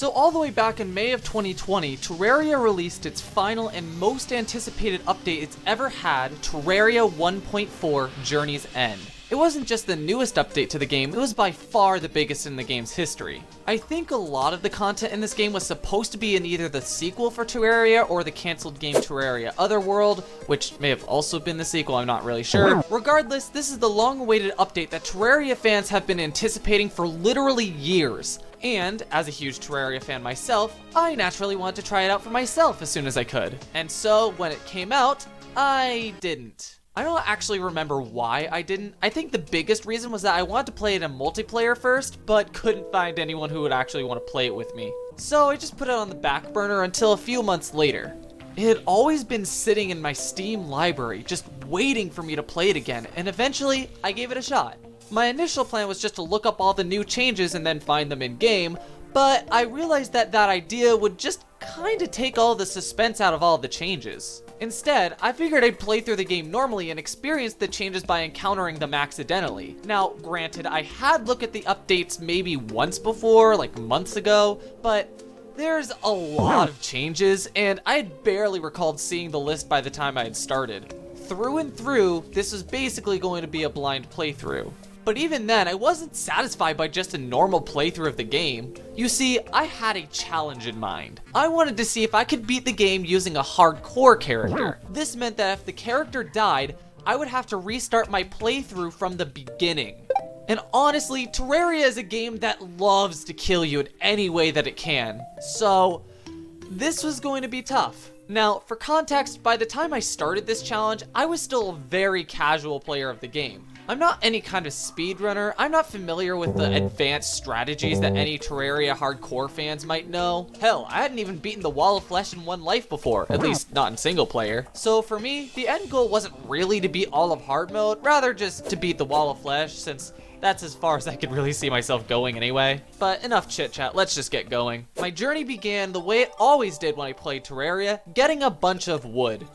So all the way back in May of 2020, Terraria released its final and most anticipated update it's ever had, Terraria 1.4 Journey's End. It wasn't just the newest update to the game, it was by far the biggest in the game's history. I think a lot of the content in this game was supposed to be in either the sequel for Terraria or the cancelled game Terraria Otherworld, which may have also been the sequel, I'm not really sure. Regardless, this is the long-awaited update that Terraria fans have been anticipating for literally years. And, as a huge Terraria fan myself, I naturally wanted to try it out for myself as soon as I could. And so, when it came out, I didn't. I don't actually remember why I didn't. I think the biggest reason was that I wanted to play it in multiplayer first, but couldn't find anyone who would actually want to play it with me. So I just put it on the back burner until a few months later. It had always been sitting in my Steam library, just waiting for me to play it again, and eventually I gave it a shot. My initial plan was just to look up all the new changes and then find them in-game, but I realized that that idea would just kinda take all the suspense out of all the changes. Instead, I figured I'd play through the game normally and experience the changes by encountering them accidentally. Now, granted, I had looked at the updates maybe once before, like months ago, but there's a lot of changes, and I had barely recalled seeing the list by the time I had started. Through and through, this was basically going to be a blind playthrough. But even then, I wasn't satisfied by just a normal playthrough of the game. You see, I had a challenge in mind. I wanted to see if I could beat the game using a hardcore character. This meant that if the character died, I would have to restart my playthrough from the beginning. And honestly, Terraria is a game that loves to kill you in any way that it can. So, this was going to be tough. Now, for context, by the time I started this challenge, I was still a very casual player of the game. I'm not any kind of speedrunner, I'm not familiar with the advanced strategies that any Terraria hardcore fans might know. Hell, I hadn't even beaten the Wall of Flesh in one life before, at least not in single player. So for me, the end goal wasn't really to beat all of hard mode, rather just to beat the Wall of Flesh, since that's as far as I could really see myself going anyway. But enough chit chat, let's just get going. My journey began the way it always did when I played Terraria, getting a bunch of wood.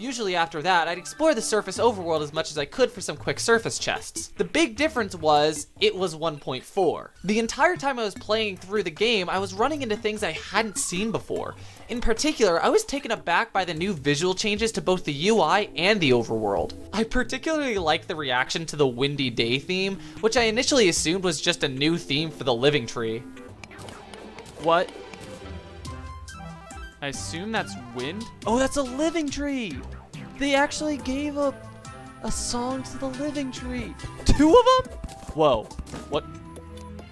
Usually after that, I'd explore the surface overworld as much as I could for some quick surface chests. The big difference was, it was 1.4. The entire time I was playing through the game, I was running into things I hadn't seen before. In particular, I was taken aback by the new visual changes to both the UI and the overworld. I particularly liked the reaction to the Windy Day theme, which I initially assumed was just a new theme for the Living Tree. What? I assume that's wind? Oh, that's a living tree! They actually gave a song to the living tree. 2 of them? Whoa, what?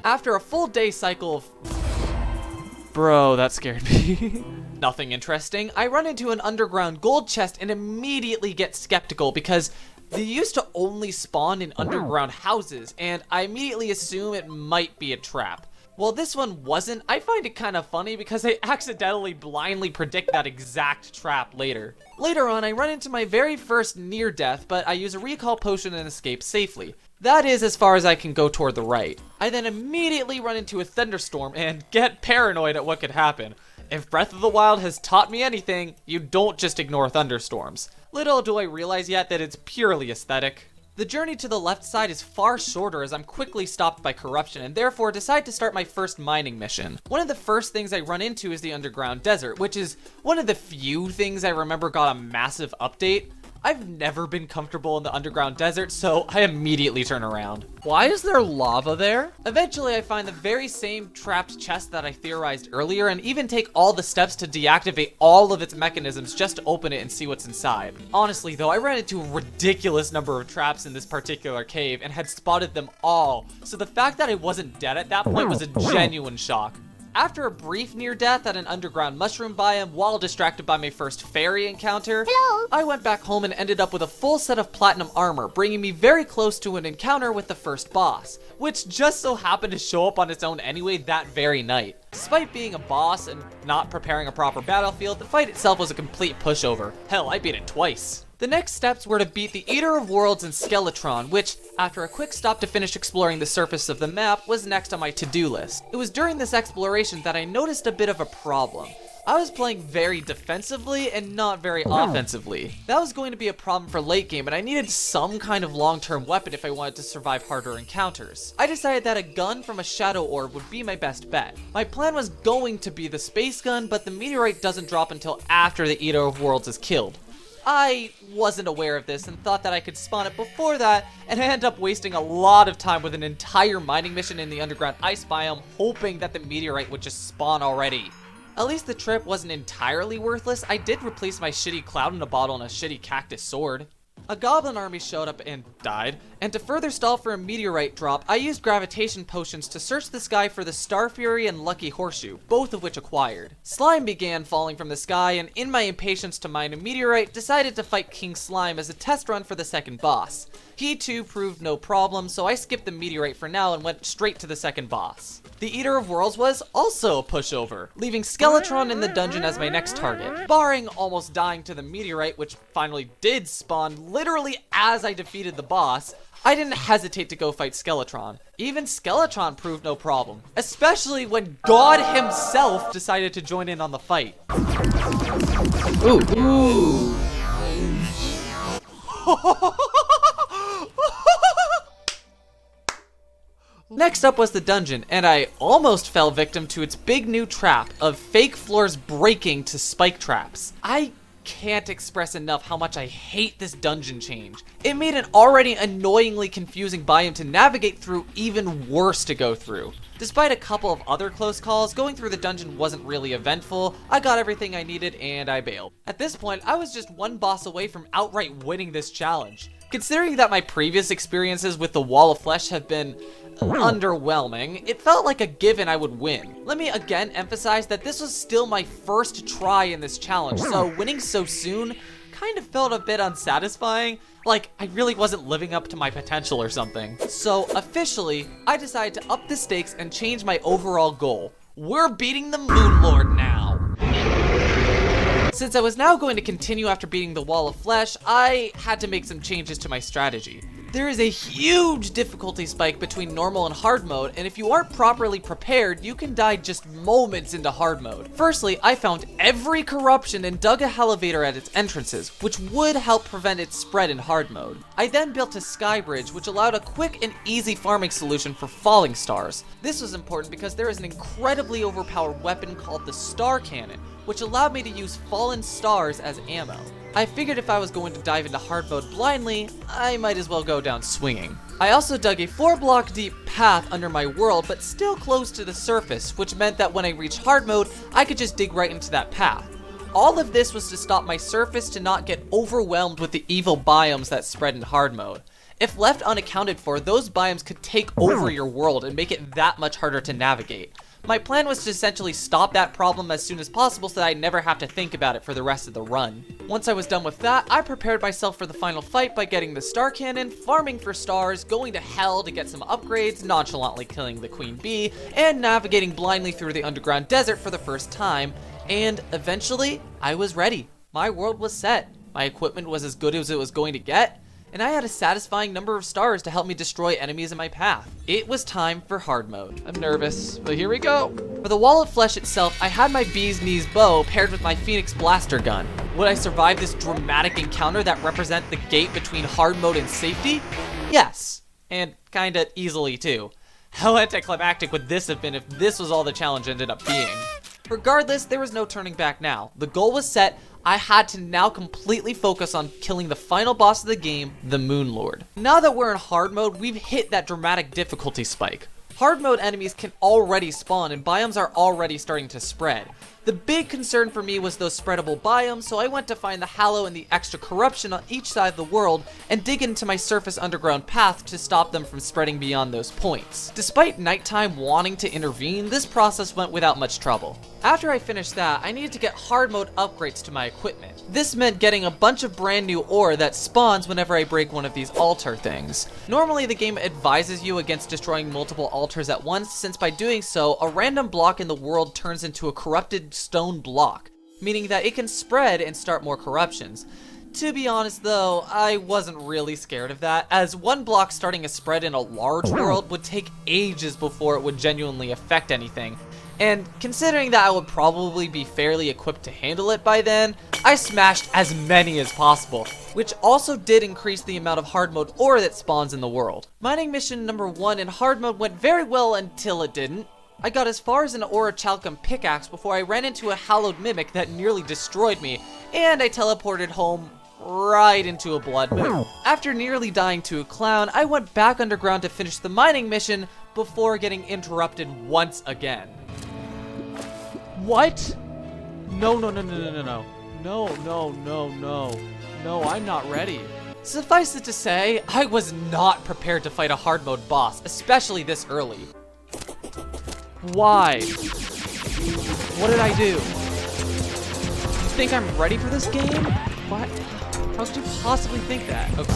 After a full day cycle of... Bro, that scared me. Nothing interesting. I run into an underground gold chest and immediately get skeptical because they used to only spawn in underground houses, and I immediately assume it might be a trap. Well, this one wasn't. I find it kind of funny because I accidentally blindly predict that exact trap later. Later on, I run into my very first near death, but I use a recall potion and escape safely. That is as far as I can go toward the right. I then immediately run into a thunderstorm and get paranoid at what could happen. If Breath of the Wild has taught me anything, you don't just ignore thunderstorms. Little do I realize yet that it's purely aesthetic. The journey to the left side is far shorter as I'm quickly stopped by corruption and therefore decide to start my first mining mission. One of the first things I run into is the underground desert, which is one of the few things I remember got a massive update. I've never been comfortable in the underground desert, so I immediately turn around. Why is there lava there? Eventually, I find the very same trapped chest that I theorized earlier and even take all the steps to deactivate all of its mechanisms just to open it and see what's inside. Honestly though, I ran into a ridiculous number of traps in this particular cave and had spotted them all, so the fact that I wasn't dead at that point was a genuine shock. After a brief near-death at an underground mushroom biome while distracted by my first fairy encounter, I went back home and ended up with a full set of platinum armor, bringing me very close to an encounter with the first boss, which just so happened to show up on its own anyway that very night. Despite being a boss and not preparing a proper battlefield, the fight itself was a complete pushover. Hell, I beat it twice. The next steps were to beat the Eater of Worlds and Skeletron, which, after a quick stop to finish exploring the surface of the map, was next on my to-do list. It was during this exploration that I noticed a bit of a problem. I was playing very defensively and not very offensively. That was going to be a problem for late game, and I needed some kind of long-term weapon if I wanted to survive harder encounters. I decided that a gun from a shadow orb would be my best bet. My plan was going to be the space gun, but the meteorite doesn't drop until after the Eater of Worlds is killed. I wasn't aware of this and thought that I could spawn it before that, and I ended up wasting a lot of time with an entire mining mission in the underground ice biome, hoping that the meteorite would just spawn already. At least the trip wasn't entirely worthless. I did replace my shitty cloud in a bottle and a shitty cactus sword. A goblin army showed up and died, and to further stall for a meteorite drop, I used gravitation potions to search the sky for the Star Fury and Lucky Horseshoe, both of which acquired. Slime began falling from the sky, and in my impatience to mine a meteorite, decided to fight King Slime as a test run for the second boss. He too proved no problem, so I skipped the meteorite for now and went straight to the second boss. The Eater of Worlds was also a pushover, leaving Skeletron in the dungeon as my next target. Barring almost dying to the meteorite, which finally did spawn literally as I defeated the boss, I didn't hesitate to go fight Skeletron. Even Skeletron proved no problem, especially when God himself decided to join in on the fight. Ooh. Next up was the dungeon, and I almost fell victim to its big new trap of fake floors breaking to spike traps. I can't express enough how much I hate this dungeon change. It made an already annoyingly confusing biome to navigate through even worse to go through. Despite a couple of other close calls, going through the dungeon wasn't really eventful. I got everything I needed and I bailed. At this point, I was just one boss away from outright winning this challenge. Considering that my previous experiences with the Wall of Flesh have been underwhelming, it felt like a given I would win. Let me again emphasize that this was still my first try in this challenge, so winning so soon kind of felt a bit unsatisfying, like I really wasn't living up to my potential or something. So officially, I decided to up the stakes and change my overall goal. We're beating the Moon Lord now. Since I was now going to continue after beating the Wall of Flesh, I had to make some changes to my strategy. There is a huge difficulty spike between normal and hard mode, and if you aren't properly prepared, you can die just moments into hard mode. Firstly, I found every corruption and dug a elevator at its entrances, which would help prevent its spread in hard mode. I then built a sky bridge, which allowed a quick and easy farming solution for falling stars. This was important because there is an incredibly overpowered weapon called the Star Cannon, which allowed me to use fallen stars as ammo. I figured if I was going to dive into hard mode blindly, I might as well go down swinging. I also dug a 4-block deep path under my world, but still close to the surface, which meant that when I reached hard mode, I could just dig right into that path. All of this was to stop my surface to not get overwhelmed with the evil biomes that spread in hard mode. If left unaccounted for, those biomes could take over your world and make it that much harder to navigate. My plan was to essentially stop that problem as soon as possible so that I'd never have to think about it for the rest of the run. Once I was done with that, I prepared myself for the final fight by getting the Star Cannon, farming for stars, going to hell to get some upgrades, nonchalantly killing the Queen Bee, and navigating blindly through the underground desert for the first time, and eventually, I was ready. My world was set, my equipment was as good as it was going to get, and I had a satisfying number of stars to help me destroy enemies in my path. It was time for hard mode. I'm nervous, but here we go. For the Wall of Flesh itself, I had my bee's knees bow paired with my Phoenix blaster gun. Would I survive this dramatic encounter that represent the gate between hard mode and safety? Yes, and kinda easily too. How anticlimactic would this have been if this was all the challenge ended up being? Regardless, there was no turning back now. The goal was set. I had to now completely focus on killing the final boss of the game, the Moon Lord. Now that we're in hard mode, we've hit that dramatic difficulty spike. Hard mode enemies can already spawn and biomes are already starting to spread. The big concern for me was those spreadable biomes, so I went to find the Hallow and the extra corruption on each side of the world and dig into my surface underground path to stop them from spreading beyond those points. Despite nighttime wanting to intervene, this process went without much trouble. After I finished that, I needed to get hard mode upgrades to my equipment. This meant getting a bunch of brand new ore that spawns whenever I break one of these altar things. Normally the game advises you against destroying multiple altars at once, since by doing so, a random block in the world turns into a corrupted stone block, meaning that it can spread and start more corruptions. To be honest though, I wasn't really scared of that, as one block starting a spread in a large world would take ages before it would genuinely affect anything, And considering that I would probably be fairly equipped to handle it by then, I smashed as many as possible, which also did increase the amount of hard mode ore that spawns in the world. Mining mission number 1 in hard mode went very well until it didn't. I got as far as an orichalcum pickaxe before I ran into a hallowed mimic that nearly destroyed me, and I teleported home right into a blood moon. After nearly dying to a clown, I went back underground to finish the mining mission before getting interrupted once again. What? No. No, I'm not ready. Suffice it to say, I was not prepared to fight a hard mode boss, especially this early. Why? What did I do? You think I'm ready for this game? What? How could you possibly think that? Okay.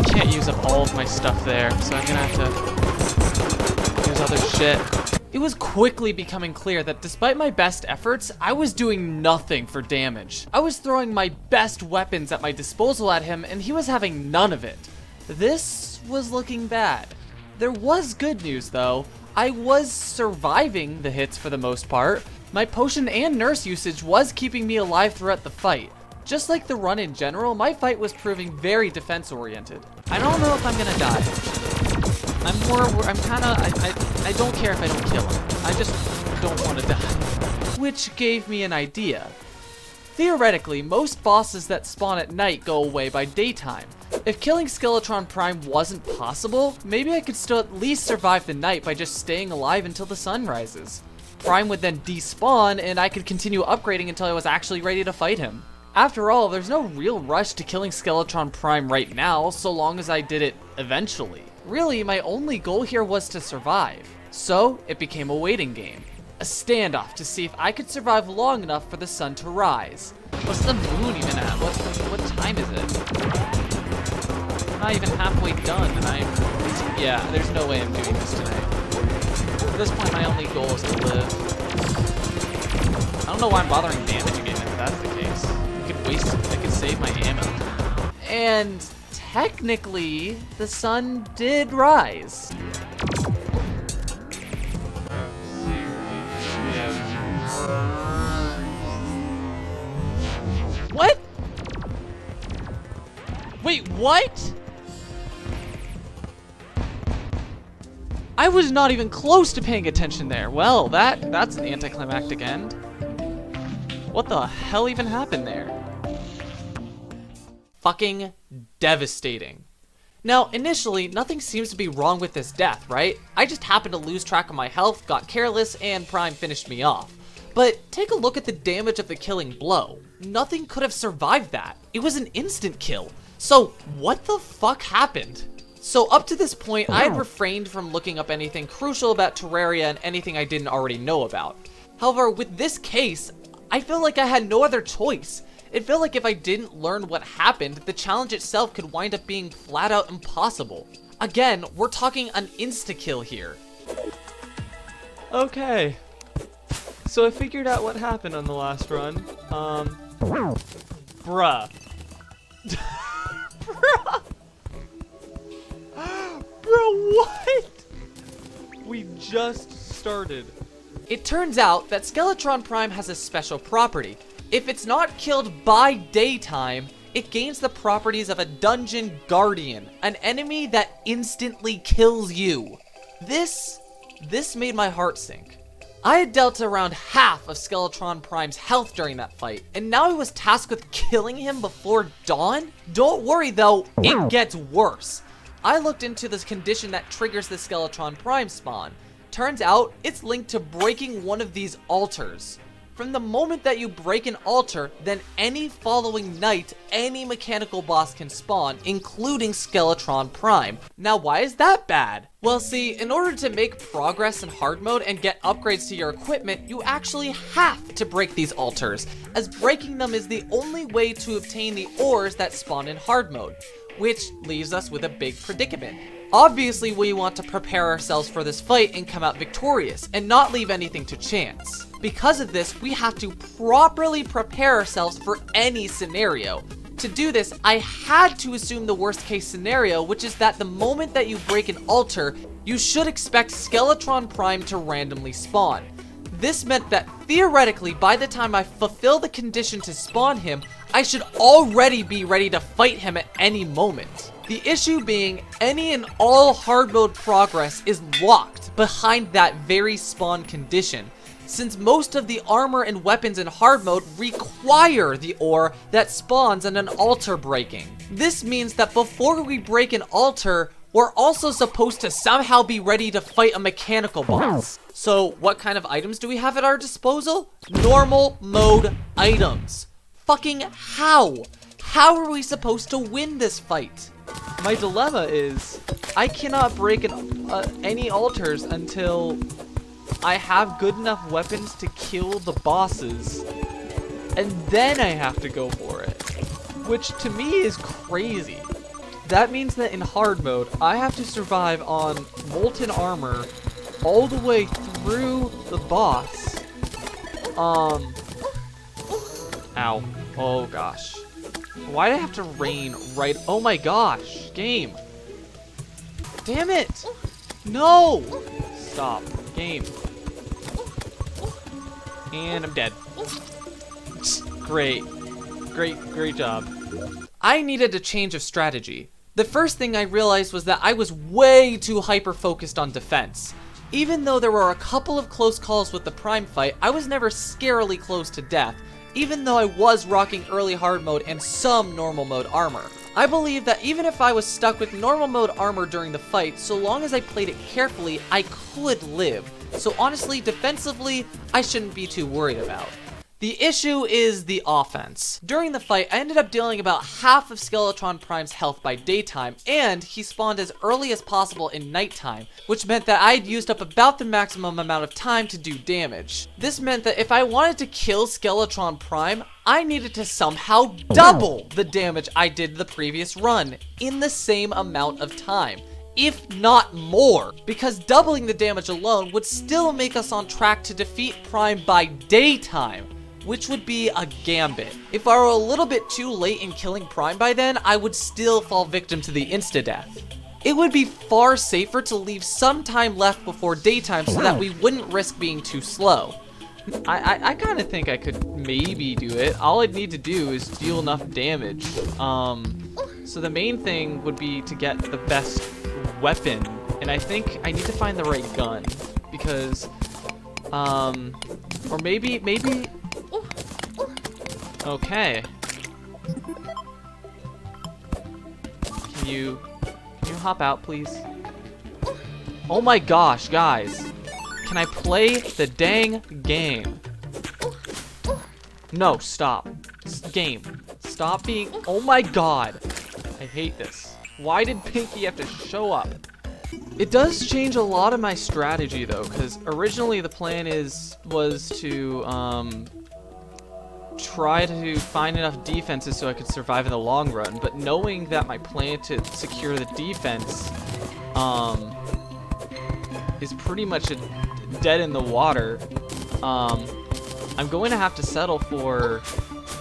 I can't use up all of my stuff there, so I'm gonna have to use other shit. It was quickly becoming clear that despite my best efforts, I was doing nothing for damage. I was throwing my best weapons at my disposal at him, and he was having none of it. This was looking bad. There was good news though. I was surviving the hits for the most part. My potion and nurse usage was keeping me alive throughout the fight. Just like the run in general, my fight was proving very defense oriented. I don't know if I'm gonna die. I don't care if I don't kill him. I just don't want to die. Which gave me an idea. Theoretically, most bosses that spawn at night go away by daytime. If killing Skeletron Prime wasn't possible, maybe I could still at least survive the night by just staying alive until the sun rises. Prime would then despawn, and I could continue upgrading until I was actually ready to fight him. After all, there's no real rush to killing Skeletron Prime right now, so long as I did it eventually. Really, my only goal here was to survive. So, it became a waiting game. A standoff to see if I could survive long enough for the sun to rise. What's the moon even at? What time is it? I'm not even halfway done, and yeah, there's no way I'm doing this tonight. At this point, my only goal is to live. I don't know why I'm bothering damaging it if that's the case. I could save my ammo. And technically, the sun did rise. What? Wait, what? I was not even close to paying attention there. Well, that's an anticlimactic end. What the hell even happened there? Fucking devastating. Now, initially, nothing seems to be wrong with this death, right? I just happened to lose track of my health, got careless, and Prime finished me off. But take a look at the damage of the killing blow. Nothing could have survived that. It was an instant kill. So what the fuck happened? So up to this point, I had refrained from looking up anything crucial about Terraria and anything I didn't already know about. However, with this case, I feel like I had no other choice. It felt like if I didn't learn what happened, the challenge itself could wind up being flat out impossible. Again, we're talking an insta-kill here. Okay. So I figured out what happened on the last run. Bruh. Bruh. Bro, what? We just started. It turns out that Skeletron Prime has a special property. If it's not killed by daytime, it gains the properties of a dungeon guardian, an enemy that instantly kills you. This made my heart sink. I had dealt around half of Skeletron Prime's health during that fight, and now I was tasked with killing him before dawn? Don't worry though, it gets worse. I looked into this condition that triggers the Skeletron Prime spawn. Turns out, it's linked to breaking one of these altars. From the moment that you break an altar, then any following night, any mechanical boss can spawn, including Skeletron Prime. Now, why is that bad? Well, see, in order to make progress in hard mode and get upgrades to your equipment, you actually have to break these altars, as breaking them is the only way to obtain the ores that spawn in hard mode, which leaves us with a big predicament. Obviously, we want to prepare ourselves for this fight and come out victorious, and not leave anything to chance. Because of this, we have to properly prepare ourselves for any scenario. To do this, I had to assume the worst case scenario, which is that the moment that you break an altar, you should expect Skeletron Prime to randomly spawn. This meant that theoretically, by the time I fulfill the condition to spawn him, I should already be ready to fight him at any moment. The issue being, any and all hard mode progress is locked behind that very spawn condition, since most of the armor and weapons in hard mode require the ore that spawns in an altar breaking. This means that before we break an altar, we're also supposed to somehow be ready to fight a mechanical boss. So what kind of items do we have at our disposal? Normal mode items. Fucking how? How are we supposed to win this fight? My dilemma is, I cannot break any altars until I have good enough weapons to kill the bosses, and then I have to go for it, which to me is crazy. That means that in hard mode, I have to survive on molten armor all the way through the boss. Ow. Oh gosh. Why do I have to rain right? Oh my gosh, game. Damn it. No. Stop. Game. And I'm dead. Great. Great job. I needed a change of strategy. The first thing I realized was that I was way too hyper-focused on defense. Even though there were a couple of close calls with the Prime fight, I was never scarily close to death, even though I was rocking early hard mode and some normal mode armor. I believe that even if I was stuck with normal mode armor during the fight, so long as I played it carefully, I could live. So honestly, defensively, I shouldn't be too worried about. The issue is the offense. During the fight, I ended up dealing about half of Skeletron Prime's health by daytime, and he spawned as early as possible in nighttime, which meant that I'd used up about the maximum amount of time to do damage. This meant that if I wanted to kill Skeletron Prime, I needed to somehow double the damage I did the previous run in the same amount of time, if not more, because doubling the damage alone would still make us on track to defeat Prime by daytime, which would be a gambit. If I were a little bit too late in killing Prime by then, I would still fall victim to the insta-death. It would be far safer to leave some time left before daytime so that we wouldn't risk being too slow. I kind of think I could maybe do it. All I'd need to do is deal enough damage. So the main thing would be to get the best weapon, and I think I need to find the right gun, because, or maybe, okay. Can you hop out, please? Oh my gosh, guys. Can I play the dang game? No, stop. Game. Stop being, oh my god. I hate this. Why did Pinky have to show up? It does change a lot of my strategy though, because originally the plan was to try to find enough defenses so I could survive in the long run, but knowing that my plan to secure the defense is pretty much dead in the water, I'm going to have to settle for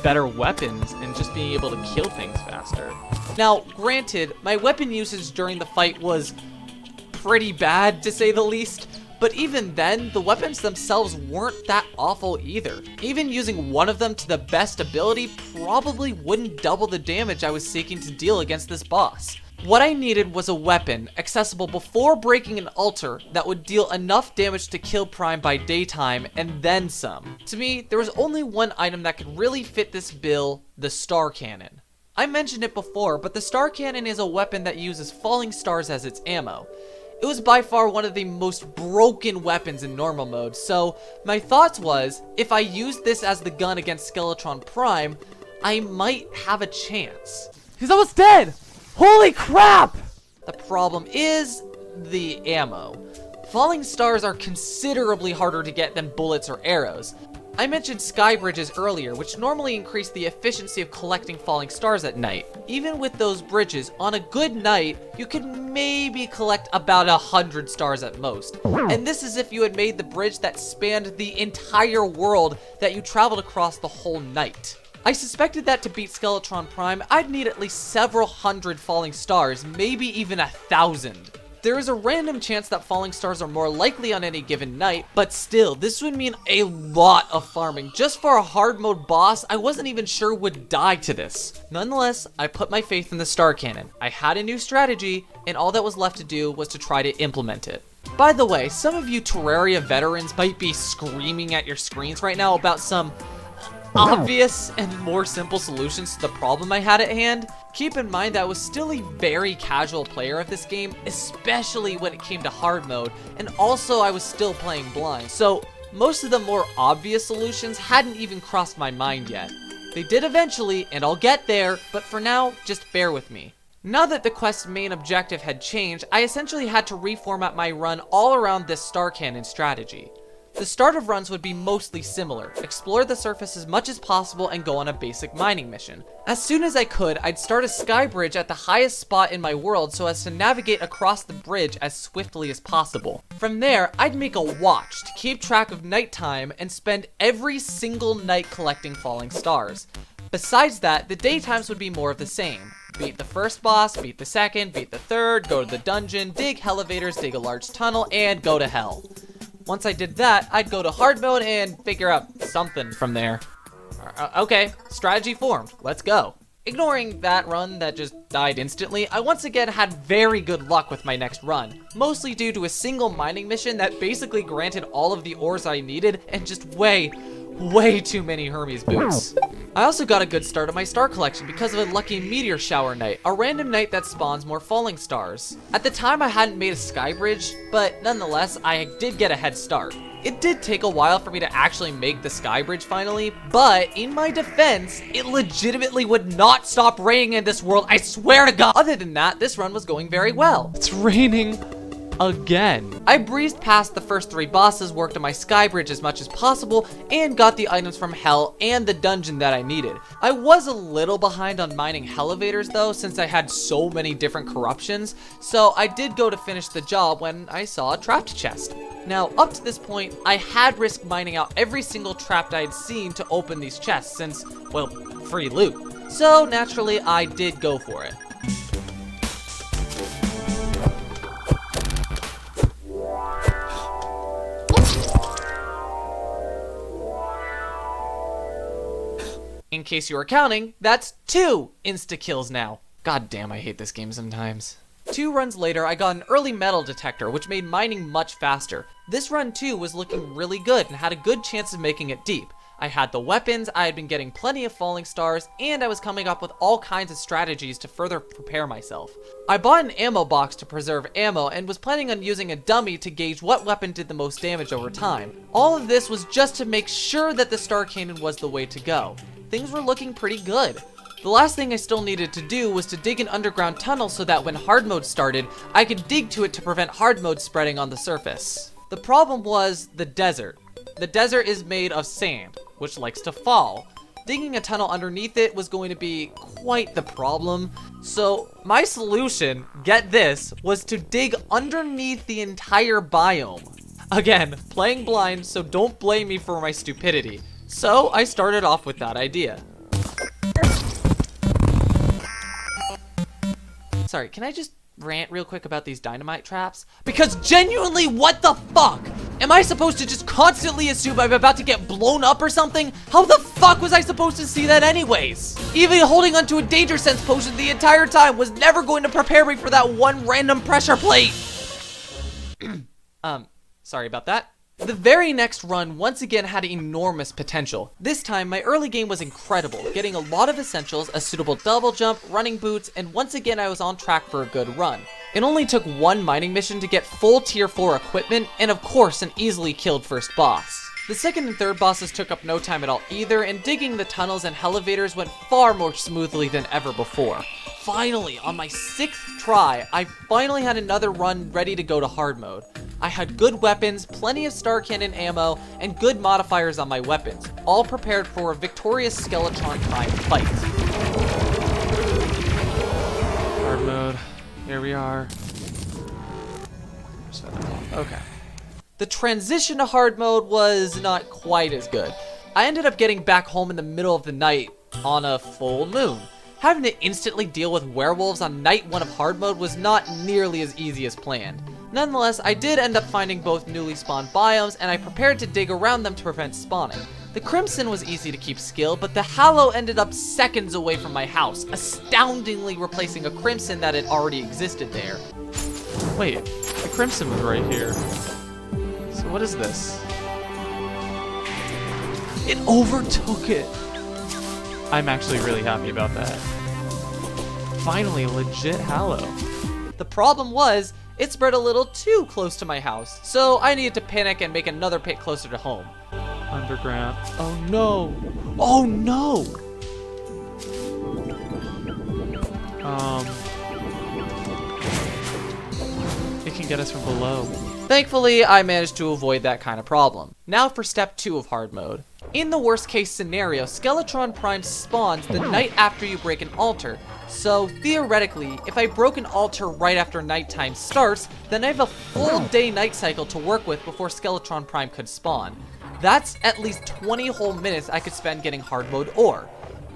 better weapons and just being able to kill things faster. Now, granted, my weapon usage during the fight was pretty bad, to say the least, but even then, the weapons themselves weren't that awful either. Even using one of them to the best ability probably wouldn't double the damage I was seeking to deal against this boss. What I needed was a weapon accessible before breaking an altar that would deal enough damage to kill Prime by daytime and then some. To me, there was only one item that could really fit this bill: the Star Cannon. I mentioned it before, but the Star Cannon is a weapon that uses falling stars as its ammo. It was by far one of the most broken weapons in normal mode, so my thoughts was, if I used this as the gun against Skeletron Prime, I might have a chance. He's almost dead! Holy crap! The problem is the ammo. Falling stars are considerably harder to get than bullets or arrows. I mentioned sky bridges earlier, which normally increase the efficiency of collecting falling stars at night. Even with those bridges, on a good night, you could maybe collect about 100 stars at most. And this is if you had made the bridge that spanned the entire world that you traveled across the whole night. I suspected that to beat Skeletron Prime, I'd need at least several hundred falling stars, maybe even 1,000. There is a random chance that falling stars are more likely on any given night, but still, this would mean a lot of farming. Just for a hard mode boss, I wasn't even sure would die to this. Nonetheless, I put my faith in the star cannon. I had a new strategy, and all that was left to do was to try to implement it. By the way, some of you Terraria veterans might be screaming at your screens right now about some obvious and more simple solutions to the problem I had at hand. Keep in mind that I was still a very casual player of this game, especially when it came to hard mode, and also I was still playing blind, so most of the more obvious solutions hadn't even crossed my mind yet. They did eventually, and I'll get there, but for now, just bear with me. Now that the quest's main objective had changed, I essentially had to reformat my run all around this star cannon strategy. The start of runs would be mostly similar, explore the surface as much as possible and go on a basic mining mission. As soon as I could, I'd start a sky bridge at the highest spot in my world so as to navigate across the bridge as swiftly as possible. From there, I'd make a watch to keep track of nighttime and spend every single night collecting falling stars. Besides that, the daytimes would be more of the same. Beat the first boss, beat the second, beat the third, go to the dungeon, dig elevators, dig a large tunnel, and go to hell. Once I did that, I'd go to hard mode and figure out something from there. Okay, strategy formed. Let's go. Ignoring that run that just died instantly, I once again had very good luck with my next run, mostly due to a single mining mission that basically granted all of the ores I needed and just way too many Hermes boots. I also got a good start on my star collection because of a lucky meteor shower night, a random night that spawns more falling stars. At the time I hadn't made a sky bridge, but nonetheless I did get a head start. It did take a while for me to actually make the sky bridge finally, but in my defense, it legitimately would not stop raining in this world, I swear to God. Other than that, this run was going very well. It's raining again. I breezed past the first 3 bosses, worked on my sky bridge as much as possible, and got the items from hell and the dungeon that I needed. I was a little behind on mining elevators though, since I had so many different corruptions, so I did go to finish the job when I saw a trapped chest. Now, up to this point, I had risked mining out every single trap I'd seen to open these chests since, well, free loot. So naturally, I did go for it. In case you were counting, that's 2 insta-kills now. God damn, I hate this game sometimes. 2 runs later, I got an early metal detector, which made mining much faster. This run too was looking really good and had a good chance of making it deep. I had the weapons, I had been getting plenty of falling stars, and I was coming up with all kinds of strategies to further prepare myself. I bought an ammo box to preserve ammo and was planning on using a dummy to gauge what weapon did the most damage over time. All of this was just to make sure that the star cannon was the way to go. Things were looking pretty good. The last thing I still needed to do was to dig an underground tunnel so that when hard mode started, I could dig to it to prevent hard mode spreading on the surface. The problem was the desert. The desert is made of sand, which likes to fall. Digging a tunnel underneath it was going to be quite the problem. So my solution, get this, was to dig underneath the entire biome. Again, playing blind, so don't blame me for my stupidity. So I started off with that idea. Sorry, can I just rant real quick about these dynamite traps? Because genuinely, what the fuck? Am I supposed to just constantly assume I'm about to get blown up or something? How the fuck was I supposed to see that anyways? Even holding onto a danger sense potion the entire time was never going to prepare me for that one random pressure plate. Sorry about that. The very next run once again had enormous potential. This time, my early game was incredible, getting a lot of essentials, a suitable double jump, running boots, and once again I was on track for a good run. It only took 1 mining mission to get full tier 4 equipment, and of course an easily killed first boss. The second and third bosses took up no time at all either, and digging the tunnels and elevators went far more smoothly than ever before. Finally, on my 6th try, I finally had another run ready to go to hard mode. I had good weapons, plenty of star cannon ammo, and good modifiers on my weapons, all prepared for a victorious Skeletron Prime fight. Hard mode. Here we are. Okay. The transition to hard mode was not quite as good. I ended up getting back home in the middle of the night on a full moon. Having to instantly deal with werewolves on night 1 of hard mode was not nearly as easy as planned. Nonetheless, I did end up finding both newly spawned biomes, and I prepared to dig around them to prevent spawning. The Crimson was easy to keep skill, but the Hallow ended up seconds away from my house, astoundingly replacing a Crimson that had already existed there. Wait, the Crimson was right here. So what is this? It overtook it. I'm actually really happy about that. Finally, legit Hallow. The problem was, it spread a little too close to my house, so I needed to panic and make another pit closer to home. Underground. Oh no! Oh no! It can get us from below. Thankfully, I managed to avoid that kind of problem. Now for step 2 of hard mode. In the worst case scenario, Skeletron Prime spawns the night after you break an altar. So theoretically, if I broke an altar right after nighttime starts, then I have a full day night cycle to work with before Skeletron Prime could spawn. That's at least 20 whole minutes I could spend getting hard mode ore.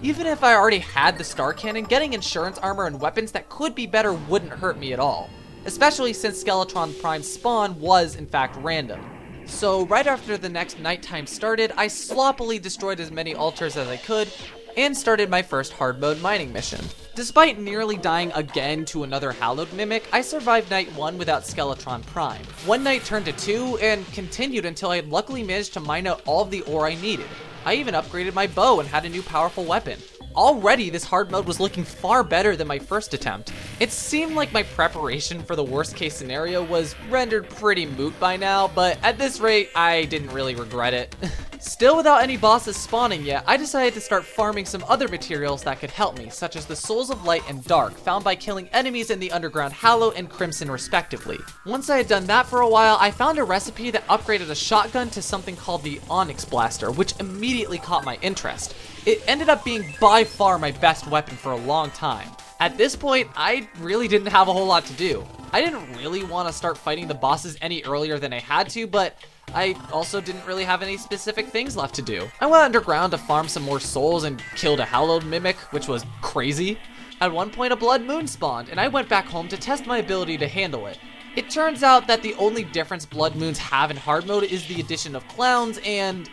Even if I already had the Star Cannon, getting insurance armor and weapons that could be better wouldn't hurt me at all. Especially since Skeletron Prime's spawn was in fact random. So right after the next nighttime started, I sloppily destroyed as many altars as I could and started my first hard mode mining mission. Despite nearly dying again to another Hallowed Mimic, I survived night 1 without Skeletron Prime. One night turned to 2 and continued until I had luckily managed to mine out all of the ore I needed. I even upgraded my bow and had a new powerful weapon. Already, this hard mode was looking far better than my first attempt. It seemed like my preparation for the worst case scenario was rendered pretty moot by now, but at this rate, I didn't really regret it. Still without any bosses spawning yet, I decided to start farming some other materials that could help me, such as the Souls of Light and Dark, found by killing enemies in the Underground Hallow and Crimson respectively. Once I had done that for a while, I found a recipe that upgraded a shotgun to something called the Onyx Blaster, which immediately caught my interest. It ended up being by far my best weapon for a long time. At this point, I really didn't have a whole lot to do. I didn't really want to start fighting the bosses any earlier than I had to, but I also didn't really have any specific things left to do. I went underground to farm some more souls and killed a Hallowed Mimic, which was crazy. At one point, a Blood Moon spawned, and I went back home to test my ability to handle it. It turns out that the only difference Blood Moons have in hard mode is the addition of clowns and...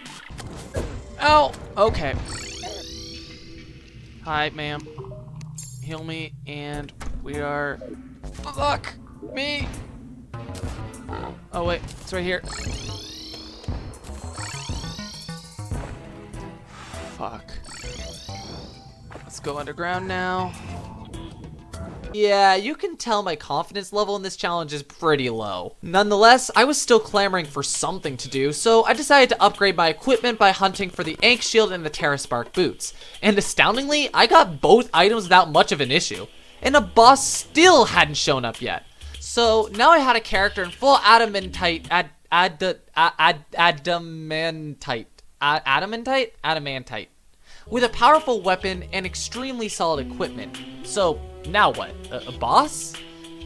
Oh, okay. Hi, ma'am. Heal me, and we are... Fuck me! Oh, wait. It's right here. Fuck. Let's go underground now. Yeah, you can tell my confidence level in this challenge is pretty low. Nonetheless, I was still clamoring for something to do, so I decided to upgrade my equipment by hunting for the Ankh Shield and the Terra Spark boots. And astoundingly, I got both items without much of an issue. And a boss still hadn't shown up yet. So now I had a character in full adamantite, adamantite, with a powerful weapon and extremely solid equipment. So now what? A boss?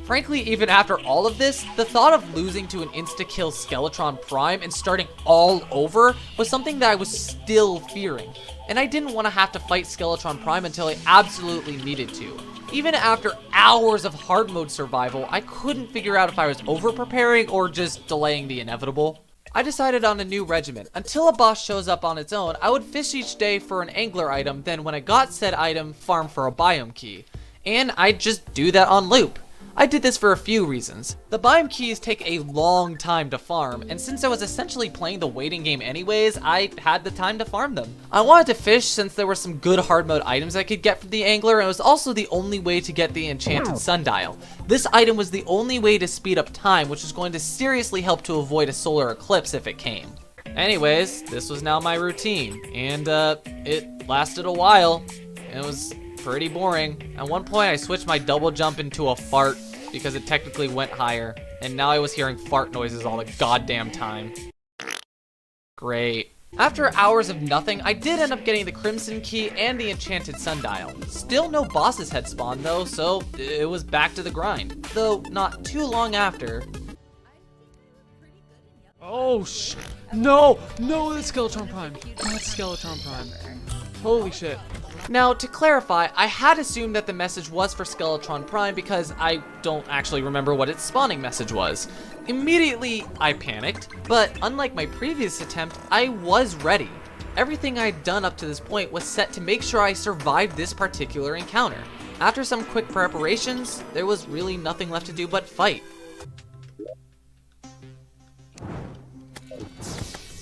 Frankly, even after all of this, the thought of losing to an insta-kill Skeletron Prime and starting all over was something that I was still fearing. And I didn't want to have to fight Skeletron Prime until I absolutely needed to. Even after hours of hard mode survival, I couldn't figure out if I was over-preparing or just delaying the inevitable. I decided on a new regimen. Until a boss shows up on its own, I would fish each day for an angler item, then when I got said item, farm for a biome key. And I'd just do that on loop. I did this for a few reasons. The biome keys take a long time to farm, and since I was essentially playing the waiting game anyways, I had the time to farm them. I wanted to fish since there were some good hard mode items I could get from the angler, and it was also the only way to get the enchanted sundial. This item was the only way to speed up time, which was going to seriously help to avoid a solar eclipse if it came. Anyways, this was now my routine, and it lasted a while. It was pretty boring. At one point I switched my double jump into a fart because it technically went higher, and now I was hearing fart noises all the goddamn time. Great. After hours of nothing, I did end up getting the Crimson Key and the Enchanted Sundial. Still no bosses had spawned though, so it was back to the grind. Though not too long after... Oh, no! No, it's Skeletron Prime. Not Skeletron Prime. Holy shit. Now, to clarify, I had assumed that the message was for Skeletron Prime because I don't actually remember what its spawning message was. Immediately, I panicked, but unlike my previous attempt, I was ready. Everything I'd done up to this point was set to make sure I survived this particular encounter. After some quick preparations, there was really nothing left to do but fight.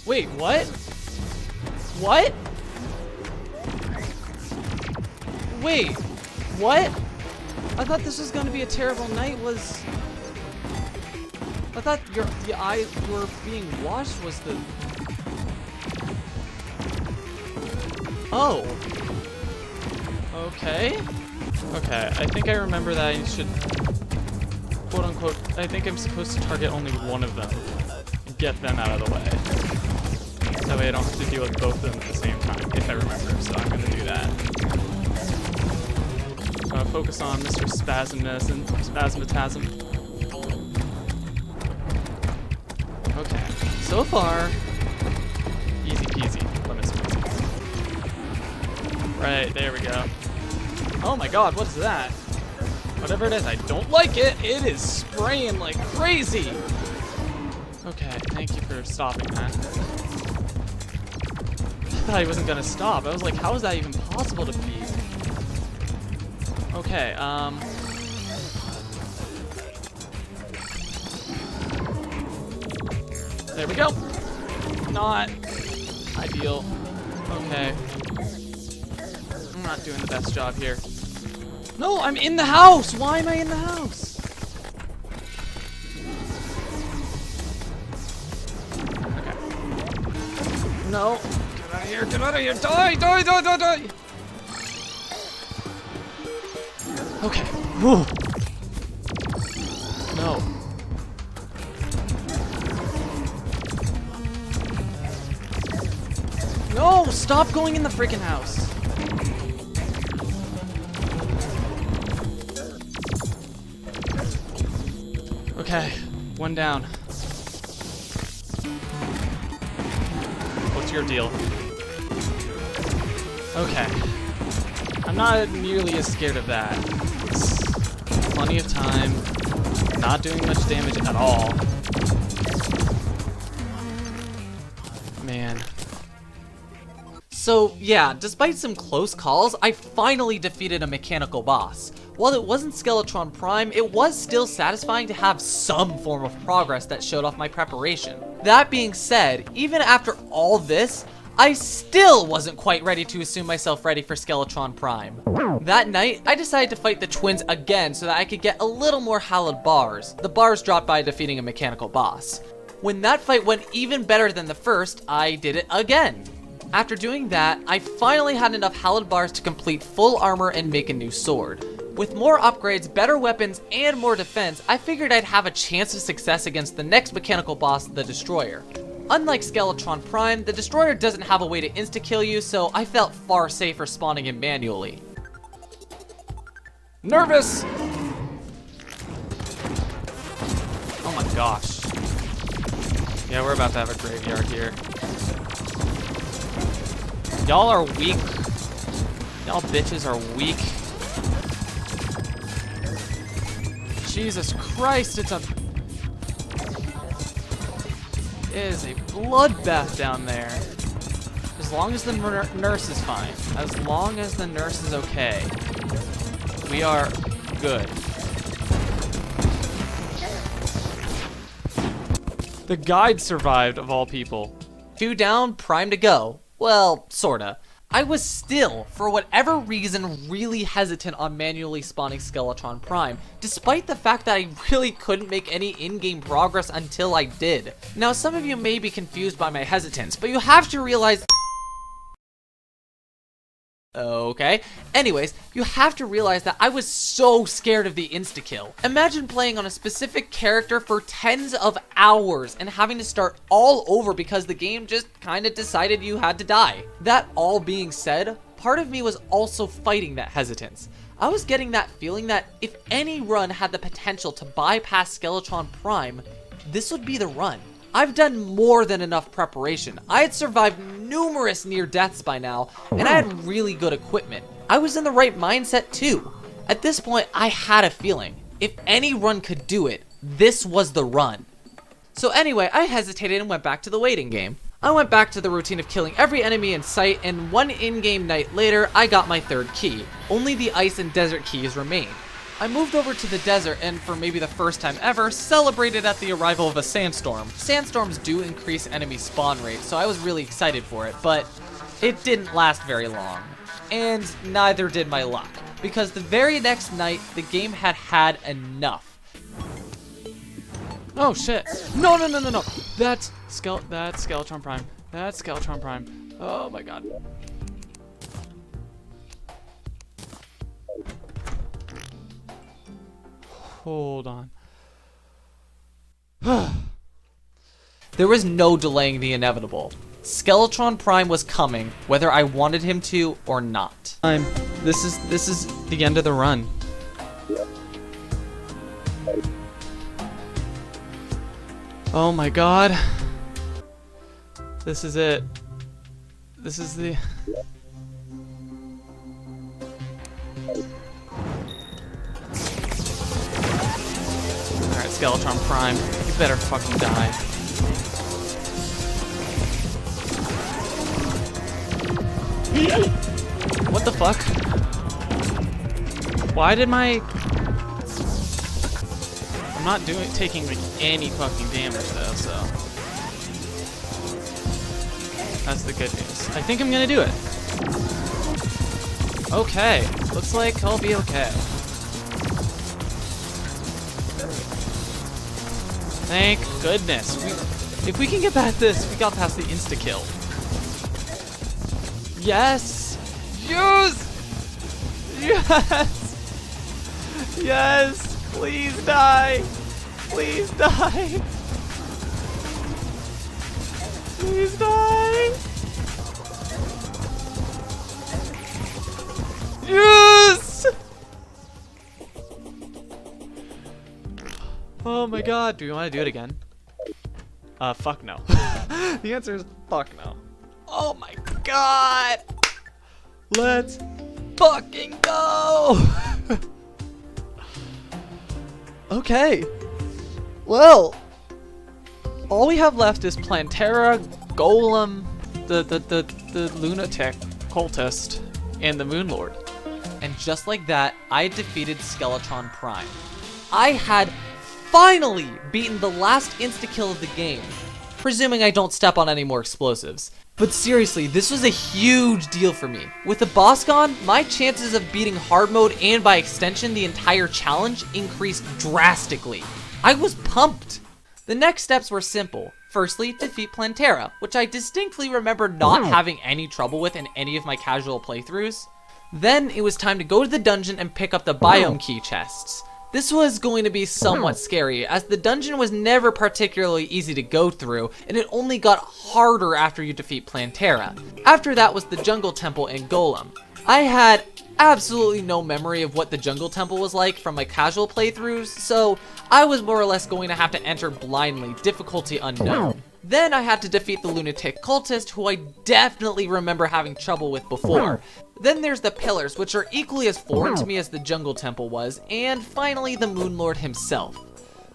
Wait, what? What? Wait, what? I thought this was gonna be a terrible night. I thought the eye were being washed was the... Oh. Okay. Okay, I think I remember that I should, quote unquote, I think I'm supposed to target only one of them and get them out of the way. That way I don't have to deal with both of them at the same time, if I remember, so I'm gonna do that. So I'll focus on Mr. Spasmatasm. Okay, so far, easy peasy, lemon squeezy. Right, there we go. Oh my god, what is that? Whatever it is, I don't like it. It is spraying like crazy. Okay, thank you for stopping that. I thought he wasn't gonna stop. I was like, how is that even possible to beat? Okay, there we go. Not ideal. Okay. I'm not doing the best job here. No, I'm in the house! Why am I in the house? Okay. No. Get out of here, get out of here! Die, die, die, die, die! Okay. Whew. No. No! Stop going in the freaking house! Okay, one down. What's your deal? Okay. I'm not nearly as scared of that. It's plenty of time. Not doing much damage at all. Man. So yeah, despite some close calls, I finally defeated a mechanical boss. While it wasn't Skeletron Prime, it was still satisfying to have some form of progress that showed off my preparation. That being said, even after all this, I still wasn't quite ready to assume myself ready for Skeletron Prime. That night, I decided to fight the twins again so that I could get a little more hallowed bars. The bars dropped by defeating a mechanical boss. When that fight went even better than the first, I did it again. After doing that, I finally had enough hallowed bars to complete full armor and make a new sword. With more upgrades, better weapons, and more defense, I figured I'd have a chance of success against the next mechanical boss, the Destroyer. Unlike Skeletron Prime, the Destroyer doesn't have a way to insta-kill you, so I felt far safer spawning him manually. Nervous! Oh my gosh. Yeah, we're about to have a graveyard here. Y'all are weak. Y'all bitches are weak. Jesus Christ, it is a bloodbath down there. As long as the nurse is fine. As long as the nurse is okay. We are good. The guide survived, of all people. 2 down, Prime to go. Well, sorta. I was still, for whatever reason, really hesitant on manually spawning Skeletron Prime, despite the fact that I really couldn't make any in-game progress until I did. Now, some of you may be confused by my hesitance, but you have to realize... Okay. Anyways, you have to realize that I was so scared of the insta-kill. Imagine playing on a specific character for tens of hours and having to start all over because the game just kinda decided you had to die. That all being said, part of me was also fighting that hesitance. I was getting that feeling that if any run had the potential to bypass Skeletron Prime, this would be the run. I've done more than enough preparation. I had survived numerous near deaths by now, and I had really good equipment. I was in the right mindset too. At this point, I had a feeling. If any run could do it, this was the run. So anyway, I hesitated and went back to the waiting game. I went back to the routine of killing every enemy in sight, and one in-game night later, I got my third key. Only the ice and desert keys remained. I moved over to the desert and, for maybe the first time ever, celebrated at the arrival of a sandstorm. Sandstorms do increase enemy spawn rate, so I was really excited for it, but it didn't last very long. And neither did my luck, because the very next night, the game had had enough. Oh shit. No. That's Skeletron Prime. That's Skeletron Prime. Oh my god. Hold on. There was no delaying the inevitable. Skeletron Prime was coming, whether I wanted him to or not. This is the end of the run. Oh my god. This is it. This is the... Alright, Skeletron Prime. You better fucking die. What the fuck? Why did my... I'm not taking like any fucking damage though, so that's the good news. I think I'm gonna do it. Okay, looks like I'll be okay. Thank goodness. If we can get past this, we got past the insta-kill. Yes! Yes! Yes! Yes! Please die! Please die! Please die! Yes! Oh my god, do we want to do it again? Fuck no. The answer is fuck no. Oh my god! Let's fucking go! Okay. Well, all we have left is Plantera, Golem, the lunatic cultist, and the Moon Lord. And just like that, I defeated Skeletron Prime. I had finally beaten the last insta-kill of the game, presuming I don't step on any more explosives. But seriously, this was a huge deal for me. With the boss gone, my chances of beating hard mode and by extension the entire challenge increased drastically. I was pumped. The next steps were simple. Firstly, defeat Plantera, which I distinctly remember not having any trouble with in any of my casual playthroughs. Then it was time to go to the dungeon and pick up the biome key chests. This was going to be somewhat scary, as the dungeon was never particularly easy to go through, and it only got harder after you defeat Plantera. After that was the Jungle Temple and Golem. I had absolutely no memory of what the Jungle Temple was like from my casual playthroughs, so I was more or less going to have to enter blindly, difficulty unknown. Then I had to defeat the lunatic cultist, who I definitely remember having trouble with before. Then there's the pillars, which are equally as foreign to me as the Jungle Temple was, and finally the Moon Lord himself.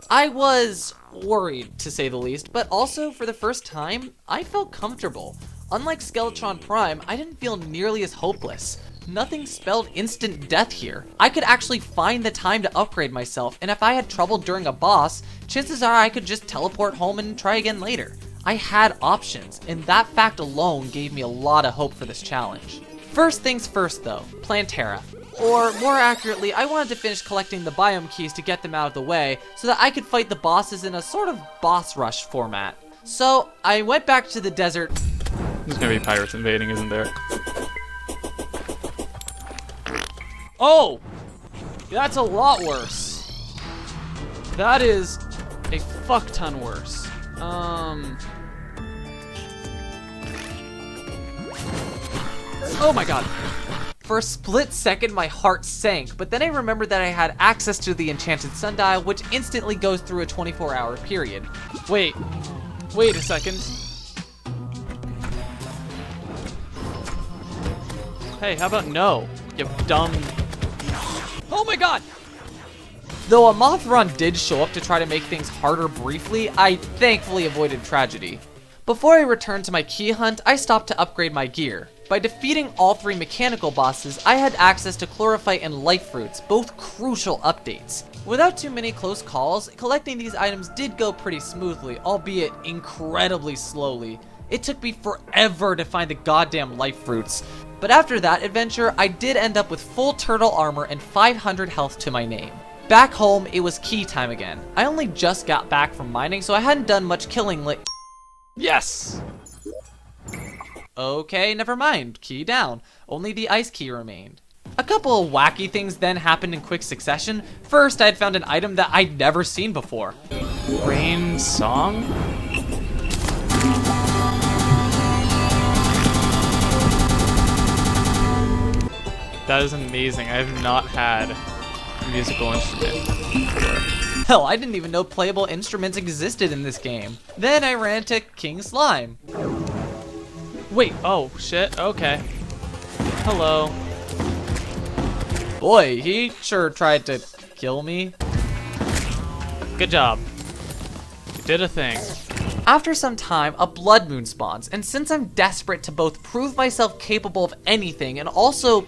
I was worried, to say the least, but also, for the first time, I felt comfortable. Unlike Skeletron Prime, I didn't feel nearly as hopeless. Nothing spelled instant death here. I could actually find the time to upgrade myself, and if I had trouble during a boss, chances are I could just teleport home and try again later. I had options, and that fact alone gave me a lot of hope for this challenge. First things first though, Plantera. Or more accurately, I wanted to finish collecting the biome keys to get them out of the way so that I could fight the bosses in a sort of boss rush format. So I went back to the desert. There's gonna be pirates invading, isn't there? Oh! That's a lot worse. That is a fuck ton worse. Oh my god. For a split second, my heart sank, but then I remembered that I had access to the enchanted sundial, which instantly goes through a 24-hour period. Wait a second. Hey, how about no? You dumb. Oh my god! Though a Mothron did show up to try to make things harder briefly, I thankfully avoided tragedy. Before I returned to my key hunt, I stopped to upgrade my gear. By defeating all 3 mechanical bosses, I had access to chlorophyte and life fruits, both crucial updates. Without too many close calls, collecting these items did go pretty smoothly, albeit incredibly slowly. It took me forever to find the goddamn life fruits. But after that adventure, I did end up with full turtle armor and 500 health to my name. Back home, it was key time again. I only just got back from mining, so I hadn't done much killing Yes! Okay, never mind. Key down. Only the ice key remained. A couple of wacky things then happened in quick succession. First, I had found an item that I'd never seen before. Rain song? That is amazing. I have not had a musical instrument before. Hell, I didn't even know playable instruments existed in this game. Then I ran to King Slime. Wait, oh shit, okay. Hello. Boy, he sure tried to kill me. Good job. You did a thing. After some time, a blood moon spawns, and since I'm desperate to both prove myself capable of anything and also,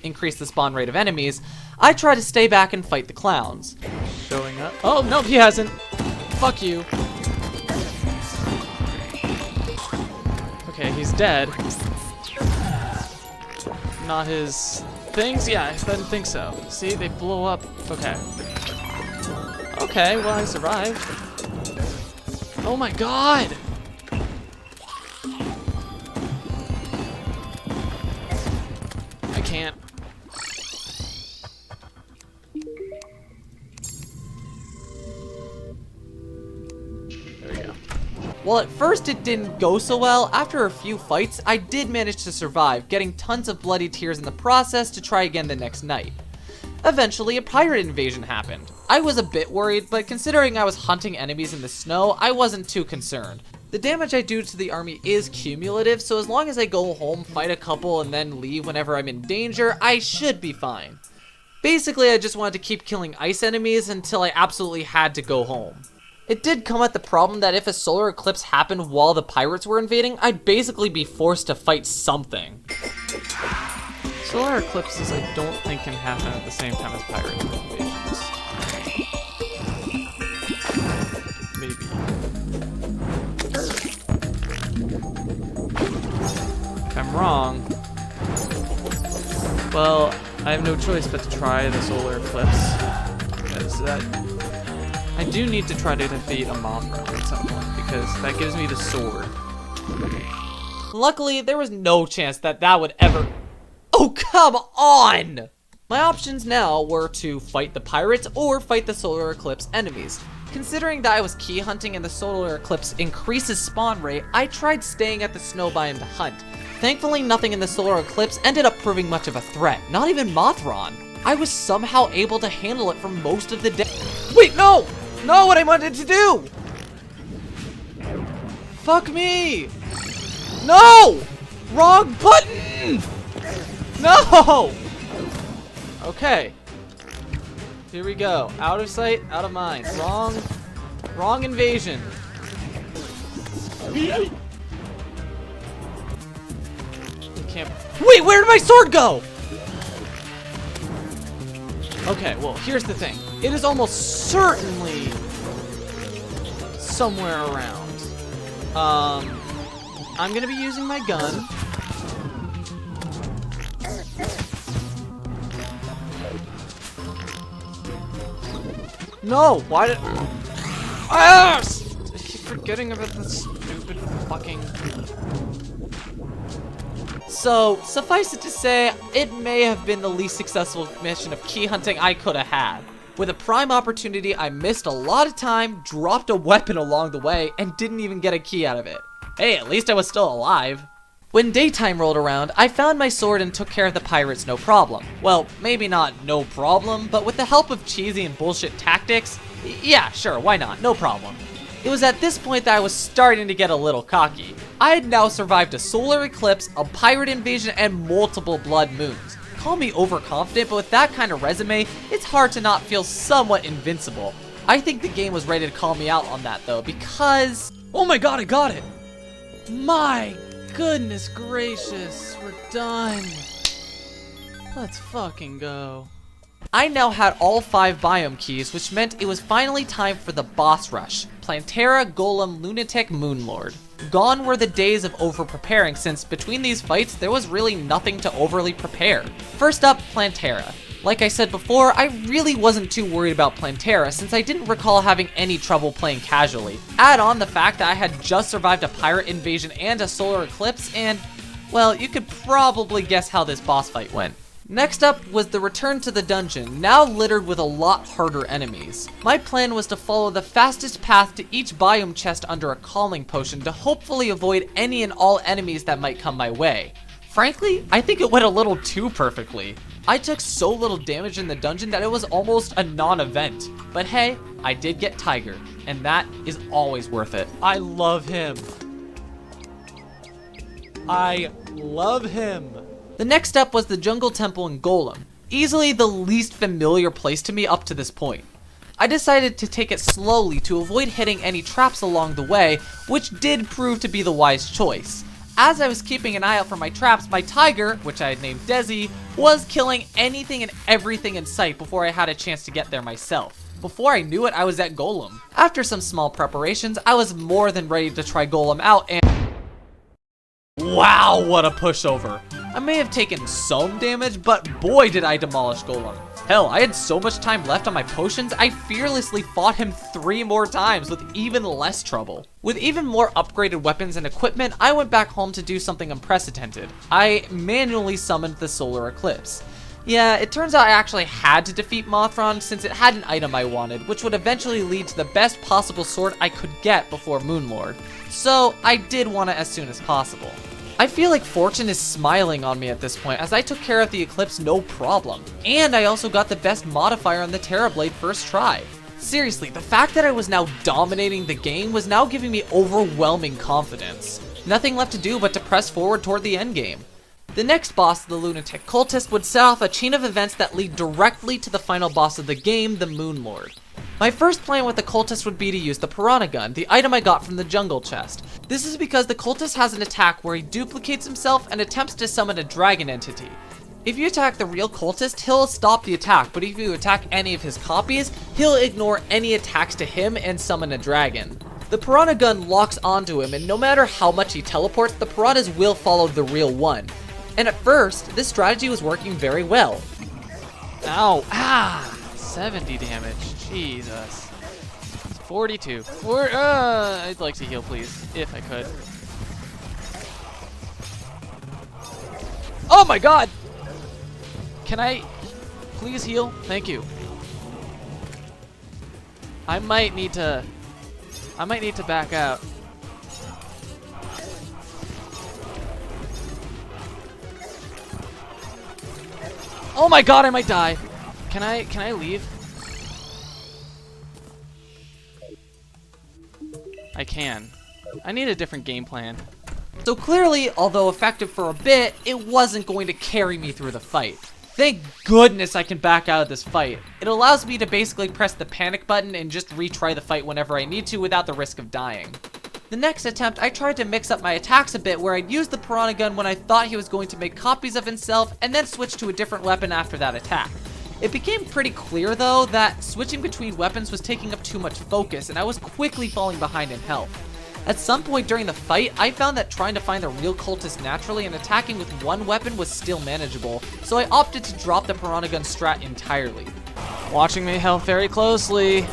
increase the spawn rate of enemies, I try to stay back and fight the clowns. Showing up. Oh, no, he hasn't. Fuck you. Okay, he's dead. Not his things? Yeah, I didn't think so. See, they blow up. Okay. Okay, well, I survived. Oh my god! I can't. There we go. Well, at first it didn't go so well. After a few fights, I did manage to survive, getting tons of bloody tears in the process to try again the next night. Eventually, a pirate invasion happened. I was a bit worried, but considering I was hunting enemies in the snow, I wasn't too concerned. The damage I do to the army is cumulative, so as long as I go home, fight a couple, and then leave whenever I'm in danger, I should be fine. Basically, I just wanted to keep killing ice enemies until I absolutely had to go home. It did come at the problem that if a solar eclipse happened while the pirates were invading, I'd basically be forced to fight something. Solar eclipses I don't think can happen at the same time as pirate invasions. Maybe. If I'm wrong, well, I have no choice but to try the solar eclipse. Because I do need to try to defeat a Mothra at some point, because that gives me the sword. Luckily, there was no chance that would ever... Oh, come on! My options now were to fight the pirates or fight the solar eclipse enemies. Considering that I was key hunting and the solar eclipse increases spawn rate, I tried staying at the snow biome to hunt. Thankfully, nothing in the solar eclipse ended up proving much of a threat, not even Mothron. I was somehow able to handle it for most of the day. Wait, no! No, what I wanted to do! Fuck me! No! Wrong button! No! Okay. Here we go. Out of sight, out of mind. Wrong invasion. You can't... Wait, where did my sword go? Okay, well, here's the thing. It is almost certainly somewhere around. I'm gonna be using my gun. No, why did... Ah! I keep forgetting about this stupid fucking... So, suffice it to say, it may have been the least successful mission of key hunting I could have had. With a prime opportunity, I missed a lot of time, dropped a weapon along the way, and didn't even get a key out of it. Hey, at least I was still alive. When daytime rolled around, I found my sword and took care of the pirates no problem. Well, maybe not no problem, but with the help of cheesy and bullshit tactics, yeah, sure, why not, no problem. It was at this point that I was starting to get a little cocky. I had now survived a solar eclipse, a pirate invasion, and multiple blood moons. call me overconfident, but with that kind of resume, it's hard to not feel somewhat invincible. I think the game was ready to call me out on that though, because... Oh my god, I got it! My goodness gracious, we're done. Let's fucking go. I now had all 5 biome keys, which meant it was finally time for the boss rush. Plantera, Golem, Lunatic, Moonlord. Gone were the days of over-preparing, since between these fights, there was really nothing to overly prepare. First up, Plantera. Like I said before, I really wasn't too worried about Plantera since I didn't recall having any trouble playing casually. Add on the fact that I had just survived a pirate invasion and a solar eclipse and, well, you could probably guess how this boss fight went. Next up was the return to the dungeon, now littered with a lot harder enemies. My plan was to follow the fastest path to each biome chest under a calling potion to hopefully avoid any and all enemies that might come my way. Frankly, I think it went a little too perfectly. I took so little damage in the dungeon that it was almost a non-event. But hey, I did get Tiger, and that is always worth it. I love him. I love him. The next up was the Jungle Temple in Golem, easily the least familiar place to me up to this point. I decided to take it slowly to avoid hitting any traps along the way, which did prove to be the wise choice. As I was keeping an eye out for my traps, my Tiger, which I had named Desi, was killing anything and everything in sight before I had a chance to get there myself. Before I knew it, I was at Golem. After some small preparations, I was more than ready to try Golem out and... Wow, what a pushover. I may have taken some damage, but boy did I demolish Golem. Hell, I had so much time left on my potions, I fearlessly fought him 3 more times with even less trouble. With even more upgraded weapons and equipment, I went back home to do something unprecedented. I manually summoned the solar eclipse. Yeah, it turns out I actually had to defeat Mothron since it had an item I wanted, which would eventually lead to the best possible sword I could get before Moonlord. So I did want it as soon as possible. I feel like fortune is smiling on me at this point as I took care of the eclipse no problem. And I also got the best modifier on the Terrablade first try. Seriously, the fact that I was now dominating the game was now giving me overwhelming confidence. Nothing left to do but to press forward toward the endgame. The next boss, the Lunatic Cultist, would set off a chain of events that lead directly to the final boss of the game, the Moonlord. My first plan with the Cultist would be to use the Piranha Gun, the item I got from the jungle chest. This is because the Cultist has an attack where he duplicates himself and attempts to summon a dragon entity. If you attack the real Cultist, he'll stop the attack, but if you attack any of his copies, he'll ignore any attacks to him and summon a dragon. The Piranha Gun locks onto him, and no matter how much he teleports, the piranhas will follow the real one. And at first, this strategy was working very well. Ow. 70 damage. Jesus. 42. I'd like to heal, please, if I could. Oh my god! Can I please heal? Thank you. I might need to back out. Oh my god, I might die. Can I leave? I can. I need a different game plan. So clearly, although effective for a bit, it wasn't going to carry me through the fight. Thank goodness I can back out of this fight. It allows me to basically press the panic button and just retry the fight whenever I need to without the risk of dying. The next attempt, I tried to mix up my attacks a bit where I'd use the Piranha Gun when I thought he was going to make copies of himself and then switch to a different weapon after that attack. It became pretty clear though that switching between weapons was taking up too much focus and I was quickly falling behind in health. At some point during the fight, I found that trying to find the real cultist naturally and attacking with one weapon was still manageable, so I opted to drop the Piranha Gun strat entirely. Watching my health very closely.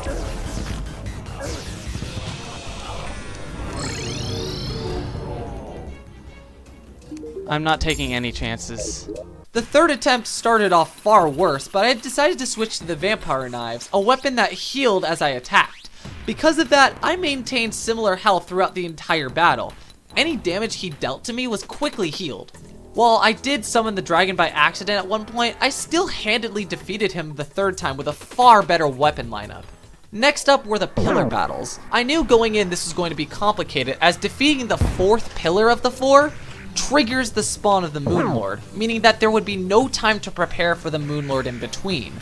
I'm not taking any chances. The third attempt started off far worse, but I decided to switch to the Vampire Knives, a weapon that healed as I attacked. Because of that, I maintained similar health throughout the entire battle. Any damage he dealt to me was quickly healed. While I did summon the dragon by accident at one point, I still handedly defeated him the third time with a far better weapon lineup. Next up were the pillar battles. I knew going in this was going to be complicated, as defeating the fourth pillar of the 4 triggers the spawn of the Moon Lord, meaning that there would be no time to prepare for the Moon Lord in between.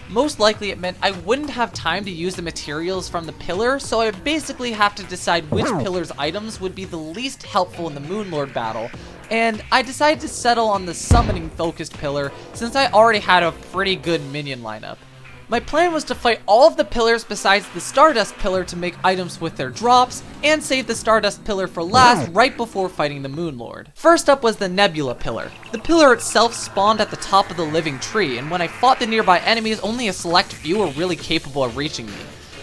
Most likely it meant I wouldn't have time to use the materials from the pillar, so I would basically have to decide which pillar's items would be the least helpful in the Moon Lord battle, and I decided to settle on the summoning focused pillar since I already had a pretty good minion lineup. My plan was to fight all of the pillars besides the Stardust pillar to make items with their drops, and save the Stardust pillar for last right before fighting the Moon Lord. First up was the Nebula pillar. The pillar itself spawned at the top of the living tree, and when I fought the nearby enemies, only a select few were really capable of reaching me.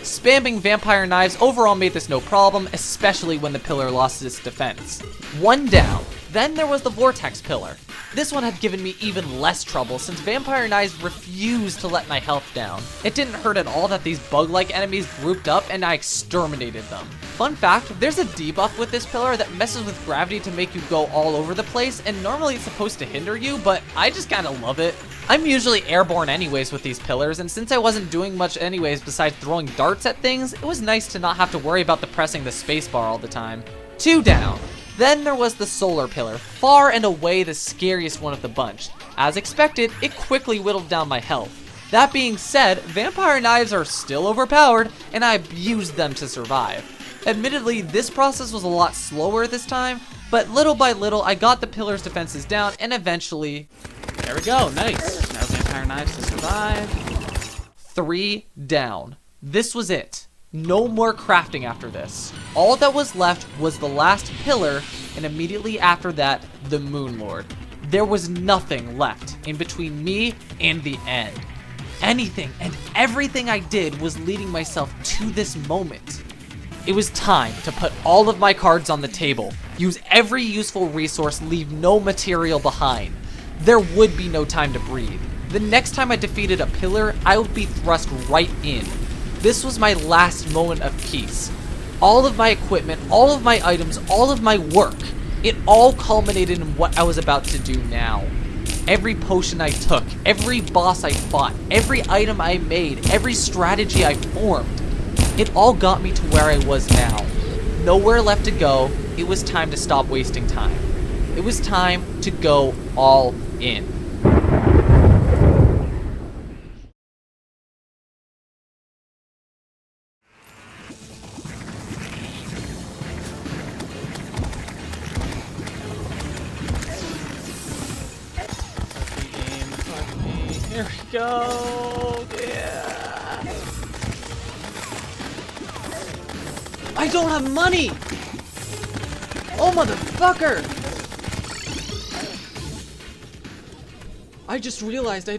Spamming vampire knives overall made this no problem, especially when the pillar lost its defense. One down. Then there was the Vortex pillar. This one had given me even less trouble since vampire knives refused to let my health down. It didn't hurt at all that these bug-like enemies grouped up and I exterminated them. Fun fact, there's a debuff with this pillar that messes with gravity to make you go all over the place, and normally it's supposed to hinder you, but I just kinda love it. I'm usually airborne anyways with these pillars, and since I wasn't doing much anyways besides throwing darts at things, it was nice to not have to worry about pressing the spacebar all the time. 2 down. Then there was the Solar Pillar, far and away the scariest one of the bunch. As expected, it quickly whittled down my health. That being said, vampire knives are still overpowered, and I abused them to survive. Admittedly, this process was a lot slower this time, but little by little I got the pillar's defenses down, and eventually... There we go, nice. Now vampire knives to survive. 3 down. This was it. No more crafting after this. All that was left was the last pillar, and immediately after that, the Moon Lord. There was nothing left in between me and the end. Anything and everything I did was leading myself to this moment. It was time to put all of my cards on the table, use every useful resource, leave no material behind. There would be no time to breathe. The next time I defeated a pillar, I would be thrust right in. This was my last moment of peace. All of my equipment, all of my items, all of my work, it all culminated in what I was about to do now. Every potion I took, every boss I fought, every item I made, every strategy I formed, it all got me to where I was now. Nowhere left to go. It was time to stop wasting time. It was time to go all in. Here we go. Yeah. I don't have money! Oh, motherfucker! I just realized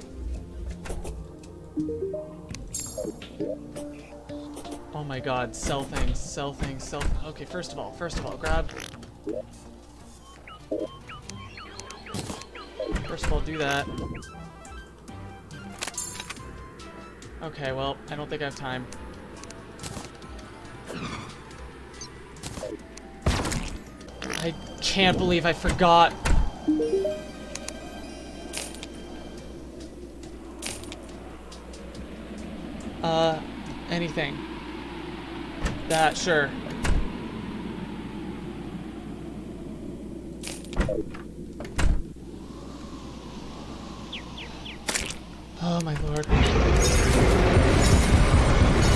Oh my god, sell things, sell things, sell... Okay, first of all, grab... First of all, do that. Okay, well, I don't think I have time. I can't believe I forgot. Anything. That, sure. Oh my lord.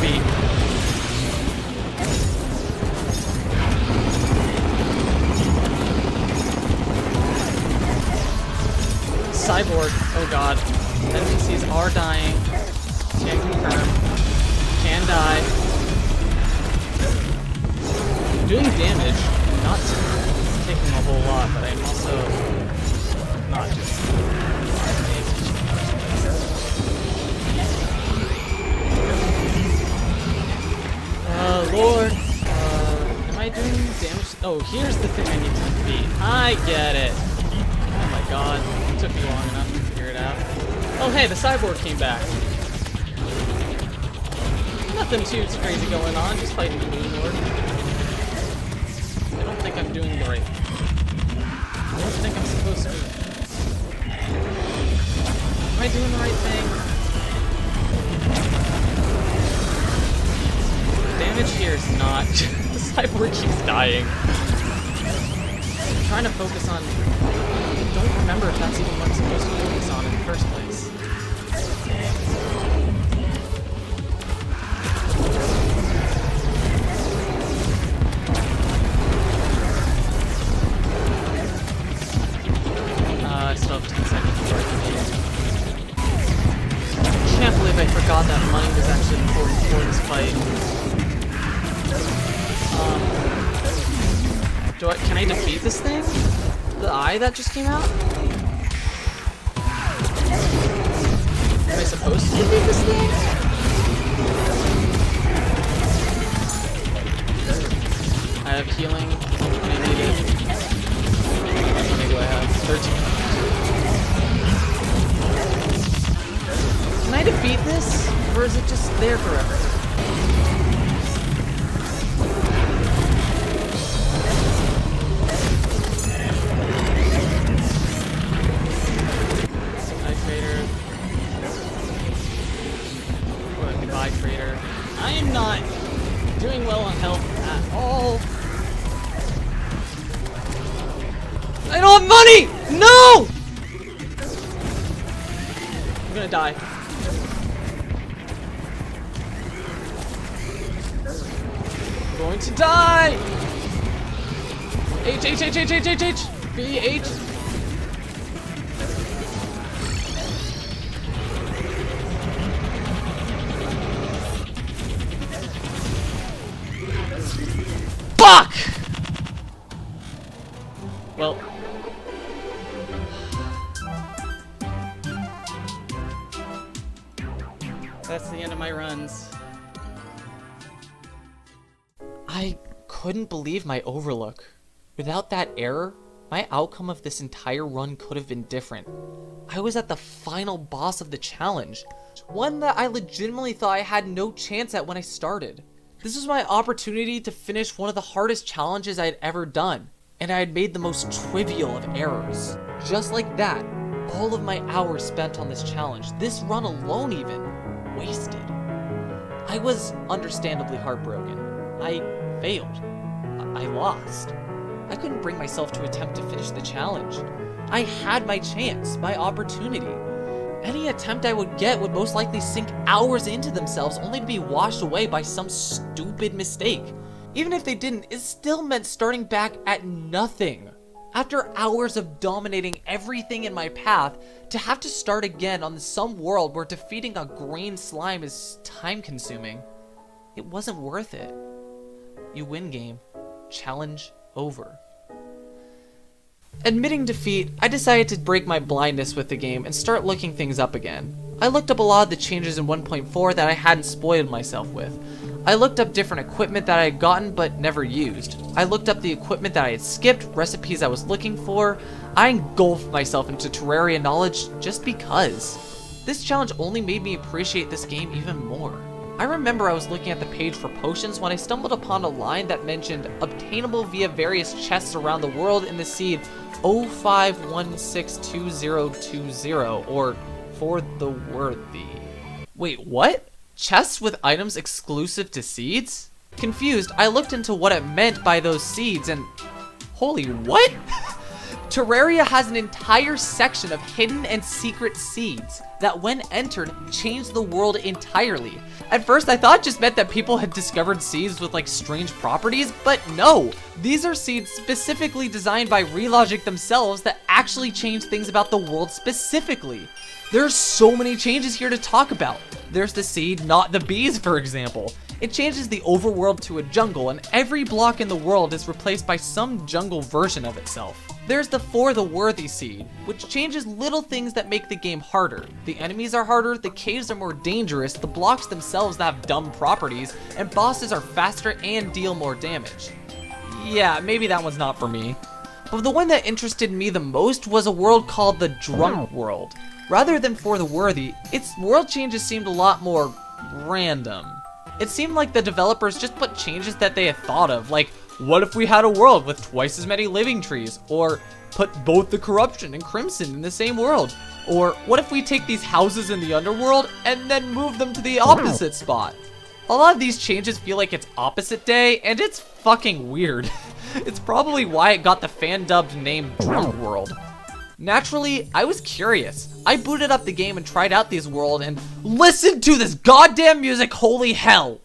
B. Cyborg. Oh god. NPCs are dying. Can confirm. Can die. Doing damage. Not taking a whole lot, but I'm also not just... Lord. Am I doing damage? Oh, here's the thing I need to defeat. I get it. Oh my god. It took me long enough to figure it out. Oh hey, the cyborg came back. Nothing too crazy going on, just fighting the Moon Lord. I don't think I'm doing the right thing. I don't think I'm supposed to be. Am I doing the right thing? Damage here is not... The cyborg keeps dying. trying to focus on... I don't remember if that's even what I'm supposed to focus on in the first place. I still have 10 seconds before I can do it. I can't believe I forgot that money was actually important for this fight. Can I defeat this thing? The eye that just came out? Am I supposed to defeat this thing? I have healing when I need it. How many do I have? 13. Can I defeat this? Or is it just there forever? I am not doing well on health at all. I don't have money! No! I'm gonna die. I'm going to die! H. B, H. Fuck! Well. That's the end of my runs. I couldn't believe my overlook. Without that error, my outcome of this entire run could have been different. I was at the final boss of the challenge, one that I legitimately thought I had no chance at when I started. This was my opportunity to finish one of the hardest challenges I had ever done, and I had made the most trivial of errors. Just like that, all of my hours spent on this challenge, this run alone even, wasted. I was understandably heartbroken. I failed. I lost. I couldn't bring myself to attempt to finish the challenge. I had my chance, my opportunity. Any attempt I would get would most likely sink hours into themselves only to be washed away by some stupid mistake. Even if they didn't, it still meant starting back at nothing. After hours of dominating everything in my path, to have to start again on some world where defeating a green slime is time consuming, it wasn't worth it. You win game. Challenge over. Admitting defeat, I decided to break my blindness with the game and start looking things up again. I looked up a lot of the changes in 1.4 that I hadn't spoiled myself with. I looked up different equipment that I had gotten but never used. I looked up the equipment that I had skipped, recipes I was looking for. I engulfed myself into Terraria knowledge just because. This challenge only made me appreciate this game even more. I remember I was looking at the page for potions when I stumbled upon a line that mentioned obtainable via various chests around the world in the seed 05162020, or for the worthy. Wait, what? Chests with items exclusive to seeds? Confused, I looked into what it meant by those seeds and... Holy what? Terraria has an entire section of hidden and secret seeds that when entered, changed the world entirely. At first I thought it just meant that people had discovered seeds with like strange properties, but no! These are seeds specifically designed by Relogic themselves that actually change things about the world specifically. There's so many changes here to talk about. There's the seed, not the bees, for example. It changes the overworld to a jungle, and every block in the world is replaced by some jungle version of itself. There's the For the Worthy seed, which changes little things that make the game harder. The enemies are harder, the caves are more dangerous, the blocks themselves have dumb properties, and bosses are faster and deal more damage. Yeah, maybe that one's not for me. But the one that interested me the most was a world called the Drunk World. Rather than For the Worthy, its world changes seemed a lot more random. It seemed like the developers just put changes that they had thought of, like, what if we had a world with twice as many living trees? Or put both the Corruption and Crimson in the same world? Or what if we take these houses in the underworld and then move them to the opposite spot? A lot of these changes feel like it's opposite day, and it's fucking weird. It's probably why it got the fan-dubbed name Drunk World. Naturally, I was curious. I booted up the game and tried out this world and listened to this goddamn music, holy hell!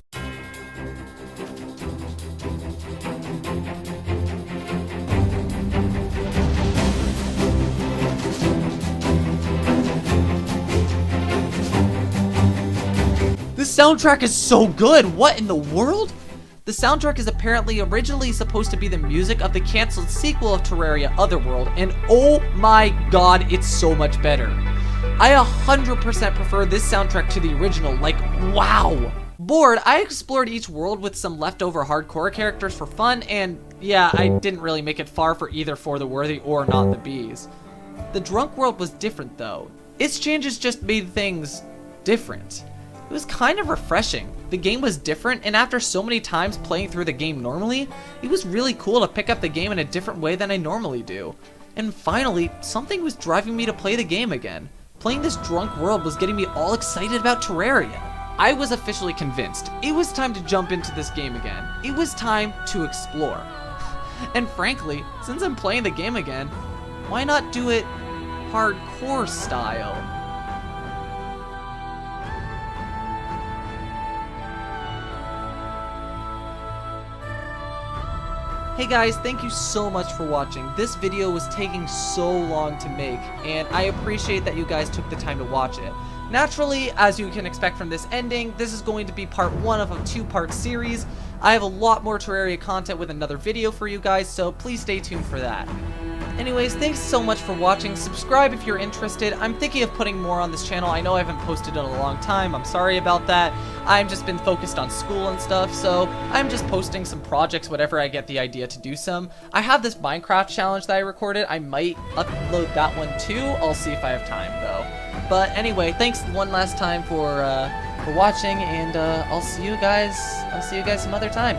This soundtrack is so good, what in the world? The soundtrack is apparently originally supposed to be the music of the canceled sequel of Terraria Otherworld, and oh my god, it's so much better. I 100% prefer this soundtrack to the original, like, wow. Bored, I explored each world with some leftover hardcore characters for fun, and yeah, I didn't really make it far for either For the Worthy or Not the Bees. The Drunk World was different though. Its changes just made things different. It was kind of refreshing. The game was different, and after so many times playing through the game normally, it was really cool to pick up the game in a different way than I normally do. And finally, something was driving me to play the game again. Playing this Drunk World was getting me all excited about Terraria. I was officially convinced it was time to jump into this game again. It was time to explore. And frankly, since I'm playing the game again, why not do it hardcore style? Hey guys, thank you so much for watching. This video was taking so long to make, and I appreciate that you guys took the time to watch it. Naturally, as you can expect from this ending, this is going to be part 1 of a 2-part series. I have a lot more Terraria content with another video for you guys, so please stay tuned for that. Anyways, thanks so much for watching. Subscribe if you're interested. I'm thinking of putting more on this channel. I know I haven't posted in a long time. I'm sorry about that. I've just been focused on school and stuff, so I'm just posting some projects whenever I get the idea to do some. I have this Minecraft challenge that I recorded. I might upload that one too. I'll see if I have time though. But anyway, thanks one last time for watching, and I'll see you guys some other time.